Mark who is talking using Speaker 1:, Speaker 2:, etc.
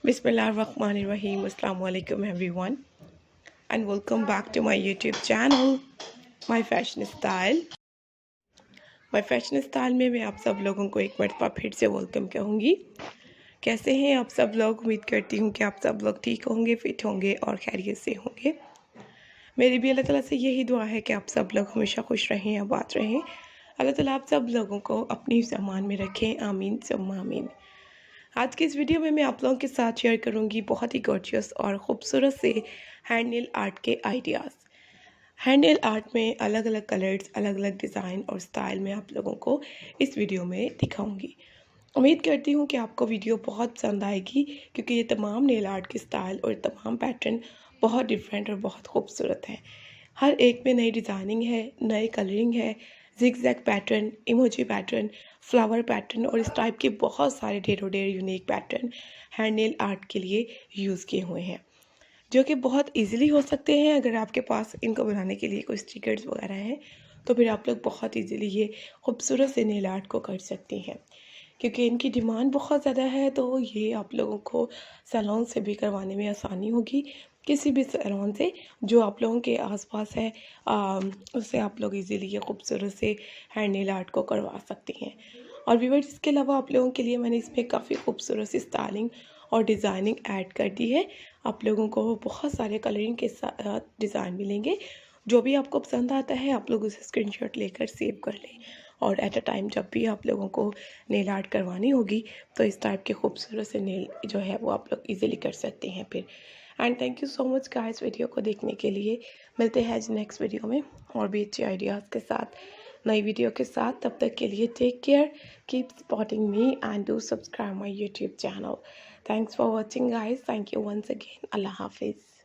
Speaker 1: Bismillahirrahmanirrahim. Assalamu alaikum everyone and welcome back to my YouTube channel My Fashion Style। My Fashion Style में मैं आप सब लोगों को एक मरतबा फिर से वेलकम कहूँगी। कैसे हैं आप सब लोग? उम्मीद करती हूँ कि आप सब लोग ठीक होंगे, फिट होंगे और खैरियत से होंगे। मेरी भी अल्लाह ताला से यही दुआ है कि आप सब लोग हमेशा खुश रहें, आबाद रहें। अल्लाह ताला आप सब लोगों को अपनी सामान में रखें, आमीन सुम्मा आमीन। आज की इस वीडियो में मैं आप लोगों के साथ शेयर करूंगी बहुत ही गॉर्जियस और ख़ूबसूरत से हैंड नेल आर्ट के आइडियाज़। हैंड नेल आर्ट में अलग अलग कलर्स, अलग अलग डिज़ाइन और स्टाइल में आप लोगों को इस वीडियो में दिखाऊंगी। उम्मीद करती हूँ कि आपको वीडियो बहुत पसंद आएगी, क्योंकि ये तमाम नेल आर्ट के स्टाइल और तमाम पैटर्न बहुत डिफरेंट और बहुत खूबसूरत हैं। हर एक में नई डिज़ाइनिंग है, नई कलरिंग है, zigzag pattern, emoji pattern, flower pattern और इस टाइप के बहुत सारे ढेरों ढेर unique pattern hand nail art के लिए यूज़ किए हुए हैं, जो कि बहुत इजीली हो सकते हैं। अगर आपके पास इनको बनाने के लिए कोई स्टिकर्स वगैरह हैं तो फिर आप लोग बहुत इजीली ये खूबसूरत से नेल आर्ट को कर सकती हैं। क्योंकि इनकी डिमांड बहुत ज़्यादा है, तो ये आप लोगों को सैलून से भी करवाने में आसानी होगी। किसी भी सैलून से जो आप लोगों के आसपास है, उससे आप लोग इजीली ये खूबसूरत से हैंड नेल आर्ट को करवा सकती हैं। और व्यूअर्स, इसके अलावा आप लोगों के लिए मैंने इसमें काफ़ी खूबसूरत सी स्टाइलिंग और डिज़ाइनिंग ऐड कर दी है। आप लोगों को बहुत सारे कलरिंग के साथ डिज़ाइन मिलेंगे। जो भी आपको पसंद आता है आप लोग उसे स्क्रीनशॉट लेकर सेव कर लें, और एट अ टाइम जब भी आप लोगों को नेल आर्ट करवानी होगी तो इस टाइप के खूबसूरत से नेल जो है वो आप लोग इजीली कर सकते हैं फिर। And thank you so much guys video को देखने के लिए। मिलते हैं नेक्स्ट वीडियो में और भी अच्छे आइडियाज़ के साथ, नई वीडियो के साथ। तब तक के लिए take care, keep supporting me and do subscribe my YouTube channel. Thanks for watching guys. Thank you once again. अल्लाह हाफिज़।